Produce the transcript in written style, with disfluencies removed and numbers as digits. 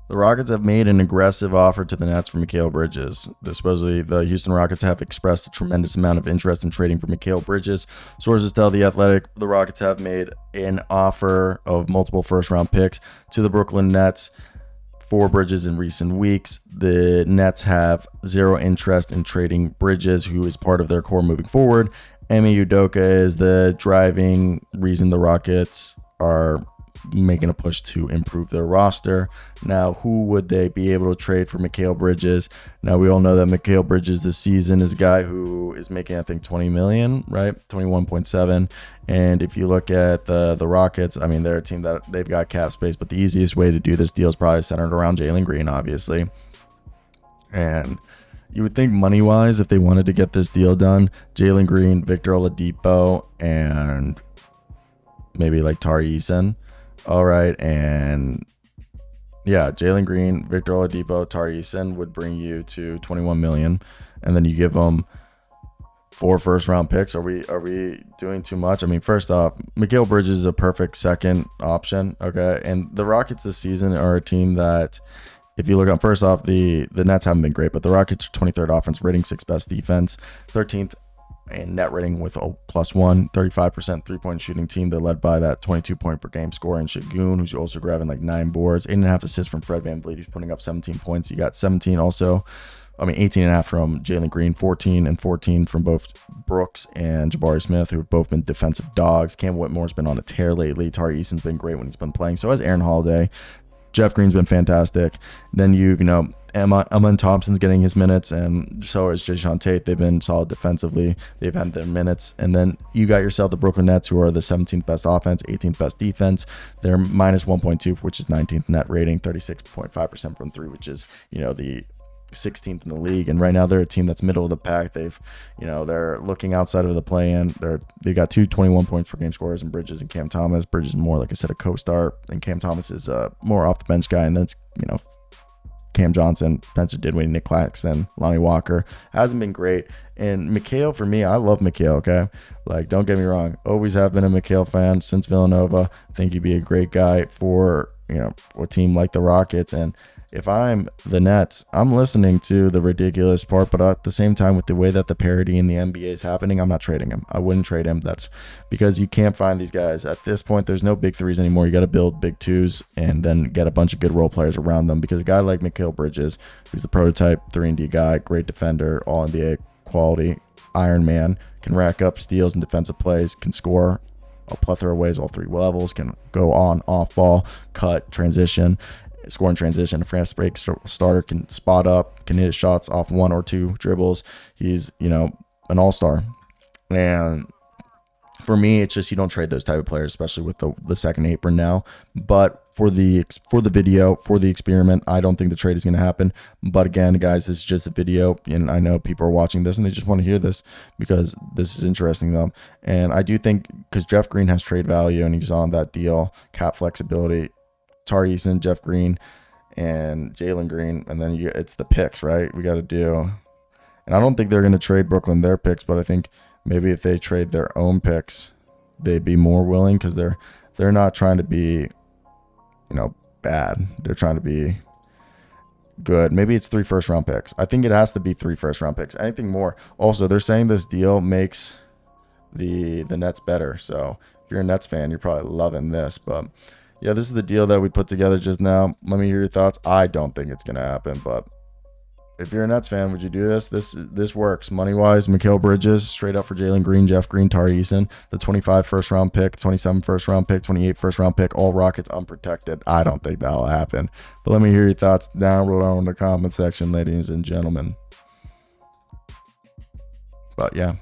The Rockets have made an aggressive offer to the Nets for Mikal Bridges. Supposedly, the Houston Rockets have expressed a tremendous amount of interest in trading for Mikal Bridges. Sources tell The Athletic the Rockets have made an offer of multiple first-round picks to the Brooklyn Nets for Bridges in recent weeks. The Nets have zero interest in trading Bridges, who is part of their core moving forward. Emi Udoka is the driving reason the Rockets are making a push to improve their roster. Now, who would they be able to trade for Mikal Bridges? Now, we all know that Mikal Bridges this season is a guy who is making, I think, $20 million, right? 21.7. And if you look at the Rockets, I mean, they're a team that they've got cap space, but the easiest way to do this deal is probably centered around Jalen Green, obviously. And you would think money-wise, if they wanted to get this deal done, Jalen Green, Victor Oladipo, and maybe like Tari Eason. All right, and yeah, Jalen Green, Victor Oladipo, Tari Eason would bring you to $21 million, and then you give them 4 first-round picks. Are we doing too much? I mean, first off, Mikal Bridges is a perfect second option, okay? And the Rockets this season are a team that, if you look at, first off, the Nets haven't been great, but the Rockets are 23rd offense rating, 6th best defense, 13th and net rating with a +1, 35% three-point shooting team. They're led by that 22-point per game scorer in Şengün, who's also grabbing like 9 boards, 8.5 assists from Fred VanVleet, who's putting up 17 points. You got 17 also, 18.5 from Jalen Green, 14 and 14 from both Brooks and Jabari Smith, who have both been defensive dogs. Cam Whitmore's been on a tear lately. Tari Eason's been great when he's been playing. So has Aaron Holiday. Jeff Green's been fantastic. Then Emma Thompson's getting his minutes, and so is Jason Tate. They've been solid defensively. They've had their minutes. And then you got yourself the Brooklyn Nets, who are the 17th best offense, 18th best defense. They're minus 1.2, which is 19th net rating, 36.5% from 3, which is, the 16th in the league. And right now they're a team that's middle of the pack. They're looking outside of the play-in. They've got 2 21 points per game scorers in Bridges and Cam Thomas. Bridges is more, like I said, a co-star, and Cam Thomas is a more off the bench guy. And then it's Cam Johnson, Spencer Dinwiddie, Nick Claxton, Lonnie Walker. Hasn't been great. And Mikal, for me, I love Mikal, okay? Like, don't get me wrong. Always have been a Mikal fan since Villanova. I think he'd be a great guy for, a team like the Rockets. And if I'm the Nets, I'm listening to the ridiculous part, but at the same time, with the way that the parity in the NBA is happening, I'm not trading him. I wouldn't trade him. That's because you can't find these guys. At this point, there's no big threes anymore. You got to build big twos and then get a bunch of good role players around them, because a guy like Mikal Bridges, who's the prototype 3-and-D guy, great defender, all NBA quality, Iron Man, can rack up steals and defensive plays, can score a plethora of ways, all 3 levels, can go on, off ball, cut, transition, score in transition. A fast break starter, can spot up, can hit shots off 1 or 2 dribbles. He's, an all-star. And for me, it's just, you don't trade those type of players, especially with the second apron now. But for the video, for the experiment, I don't think the trade is going to happen. But again, guys, this is just a video, and I know people are watching this and they just want to hear this because this is interesting to them. And I do think, because Jeff Green has trade value and he's on that deal, cap flexibility, Tari Eason, Jeff Green, and Jalen Green, and then it's the picks, right? We got to do. And I don't think they're going to trade Brooklyn their picks, but I think maybe if they trade their own picks, they'd be more willing, because they're not trying to be, bad. They're trying to be good. Maybe it's 3 first-round picks. I think it has to be 3 first-round picks. Anything more. Also, they're saying this deal makes the Nets better. So if you're a Nets fan, you're probably loving this, but yeah, this is the deal that we put together just now. Let me hear your thoughts. I don't think it's going to happen, but if you're a Nets fan, would you do this? This works. Money-wise, Mikal Bridges, straight up for Jalen Green, Jeff Green, Tari Eason, the 25 first-round pick, 27 first-round pick, 28 first-round pick, all Rockets unprotected. I don't think that'll happen. But let me hear your thoughts down below in the comment section, ladies and gentlemen. But yeah.